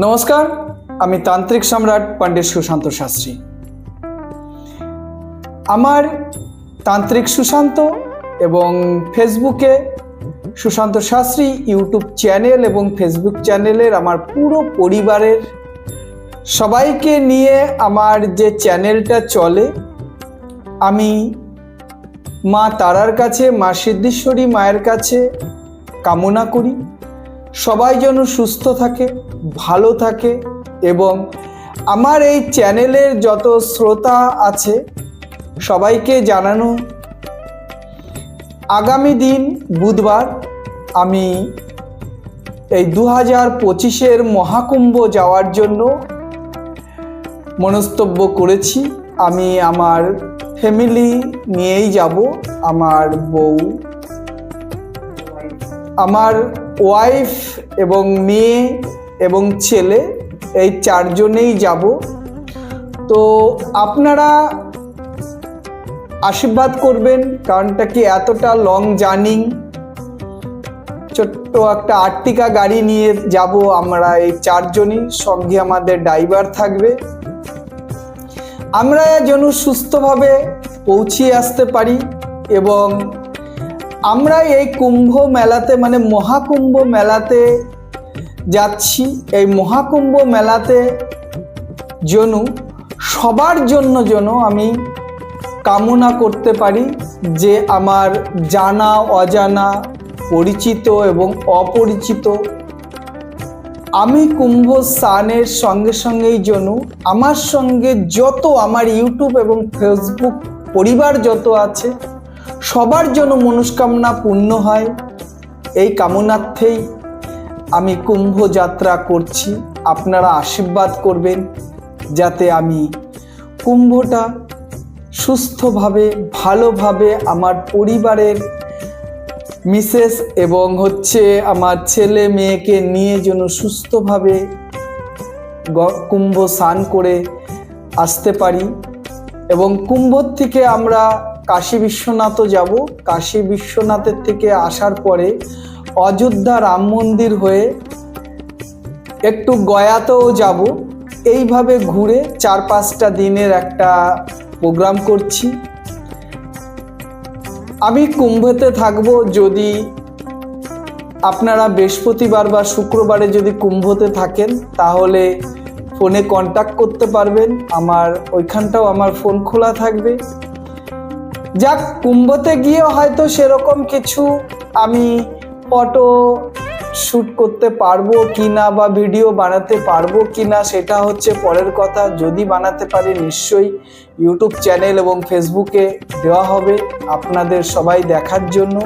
নমস্কার, আমি তান্ত্রিক সম্রাট পণ্ডিত সুশান্ত শাস্ত্রী। আমার তান্ত্রিক সুশান্ত এবং ফেসবুকে সুশান্ত শাস্ত্রী ইউটিউব চ্যানেল এবং ফেসবুক চ্যানেলের আমার পুরো পরিবারের সবাইকে নিয়ে আমার যে চ্যানেলটা চলে, আমি মা তারার কাছে, মা সিদ্ধেশ্বরী মায়ের কাছে কামনা করি সবাই যেন সুস্থ থাকে, ভালো থাকে এবং আমার এই চ্যানেলের যত শ্রোতা আছে সবাইকে জানানো, আগামী দিন বুধবার আমি এই 2025-এর মহাকুম্ভ যাওয়ার জন্য মনস্তব্য করেছি। আমি আমার ফ্যামিলি নিয়েই যাব, আমার বউ, আমার ওয়াইফ এবং মেয়ে এবং ছেলে, এই চারজনেই যাব। তো আপনারা আশীর্বাদ করবেন, কারণটা কি এতটা লং জার্নি, ছোট্ট একটা আর্টিকা গাড়ি নিয়ে যাব আমরা এই চারজনই, সঙ্গে আমাদের ড্রাইভার থাকবে। আমরা যেন সুস্থভাবে পৌঁছিয়ে আসতে পারি এবং আমরা এই কুম্ভ মেলাতে মানে মহাকুম্ভ মেলাতে যাচ্ছি। এই মহাকুম্ভ মেলাতে যেন সবার জন্য আমি কামনা করতে পারি যে আমার জানা অজানা, পরিচিত এবং অপরিচিত, আমি কুম্ভ স্নানের সঙ্গে সঙ্গেই যেন আমার সঙ্গে যত আমার ইউটিউব এবং ফেসবুক পরিবার যত আছে সবার জন্য মনস্কামনা পূর্ণ হয়। এই কামনার্থেই আমি কুম্ভ যাত্রা করছি। আপনারা আশীর্বাদ করবেন যাতে আমি কুম্ভটা সুস্থভাবে, ভালোভাবে আমার পরিবারের মিসেস এবং আমার ছেলে মেয়েকে নিয়ে যেন সুস্থভাবে কুম্ভ স্নান করে আসতে পারি। এবং কুম্ভ থেকে আমরা কাশী বিশ্বনাথও যাব। কাশী বিশ্বনাথের থেকে আসার পরে অযোধ্যা রাম মন্দির হয়ে একটু গয়াতেও যাব। এইভাবে ঘুরে 4-5টা দিনের একটা প্রোগ্রাম করছি। আমি কুম্ভতে থাকবো। যদি আপনারা বৃহস্পতিবার বা শুক্রবারে যদি কুম্ভতে থাকেন তাহলে ফোনে কন্ট্যাক্ট করতে পারবেন, আমার ওইখানটাও আমার ফোন খোলা থাকবে। যাক, কুম্ভতে গিয়ে হয়তো সেরকম কিছু আমি ফটো শ্যুট করতে পারবো কি না বা ভিডিও বানাতে পারবো কি না সেটা হচ্ছে পরের কথা। যদি বানাতে পারি নিশ্চয়ই ইউটিউব চ্যানেল এবং ফেসবুকে দেওয়া হবে আপনাদের সবাই দেখার জন্য।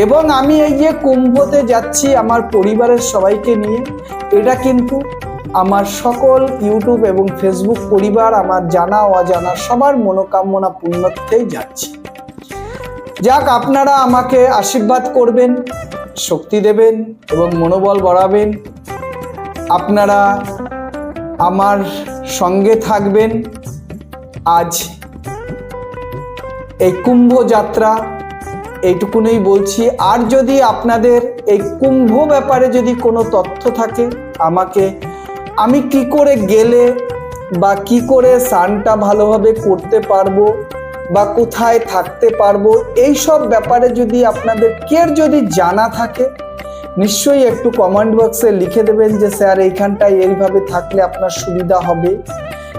এবং আমি এই যে কুম্ভতে যাচ্ছি আমার পরিবারের সবাইকে নিয়ে, এটা কিন্তু আমার সকল ইউটিউব এবং ফেসবুক পরিবার, আমার জানা অজানা সবার মনোকামনা পূর্ণতেই যাচ্ছি। যাক, আপনারা আমাকে আশীর্বাদ করবেন, শক্তি দেবেন এবং মনোবল বাড়াবেন। আপনারা আমার সঙ্গে থাকবেন। আজ এই কুম্ভ যাত্রা এইটুকুনই বলছি। আর যদি আপনাদের এই কুম্ভ ব্যাপারে যদি কোনো তথ্য থাকে আমাকে, আমি কি করে গেলে বা কি করে স্নানটা ভালোভাবে করতে পারবো বা কোথায় থাকতে পারবো, এই সব ব্যাপারে যদি আপনাদের কেয়ার যদি জানা থাকে নিশ্চয়ই একটু কমেন্ট বক্সে লিখে দেবেন যে স্যার এইখানটায় এইভাবে থাকলে আপনার সুবিধা হবে।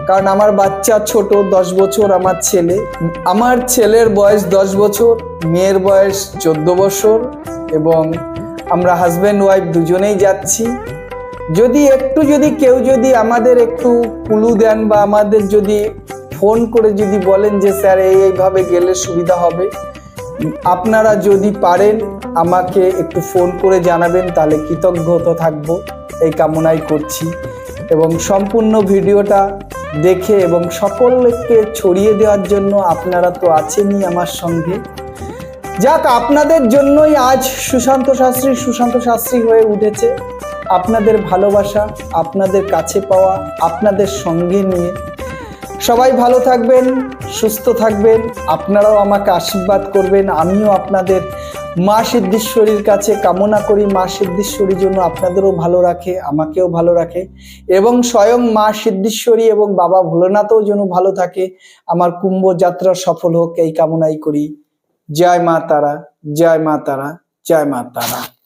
কারণ আমার বাচ্চা ছোট, 10 বছর আমার ছেলে। আমার ছেলের বয়স 10 বছর, মেয়ের বয়স 14 বছর এবং আমরা হাজব্যান্ড ওয়াইফ দুজনেই যাচ্ছি। যদি কেউ যদি আমাদের একটু ক্লু দেন বা আমাদের যদি ফোন করে যদি বলেন যে স্যার এইভাবে গেলে সুবিধা হবে, আপনারা যদি পারেন আমাকে একটু ফোন করে জানাবেন, তাহলে কৃতজ্ঞতা থাকবো। এই কামনাই করছি এবং সম্পূর্ণ ভিডিওটা দেখে এবং সকলকে ছড়িয়ে দেওয়ার জন্য আপনারা তো আছেনই আমার সঙ্গে। যাক, আপনাদের জন্যই আজ সুশান্ত শাস্ত্রী হয়ে উঠেছে। আপনাদের ভালোবাসা, আপনাদের কাছে পাওয়া, আপনাদের সঙ্গে নিয়ে সবাই ভালো থাকবেন, সুস্থ থাকবেন। আপনারাও আমাকে আশীর্বাদ করবেন, আমিও আপনাদের মা সিদ্ধেশ্বরীর কাছে কামনা করি মা সিদ্ধেশ্বরী যেন আপনাদেরও ভালো রাখে, আমাকেও ভালো রাখে, এবং স্বয়ং মা সিদ্ধেশ্বরী এবং বাবা ভোলেনাথও যেন ভালো থাকে। আমার কুম্ভ যাত্রা সফল হোক এই কামনাই করি। জয় মা তারা, জয় মা তারা, জয় মা তারা।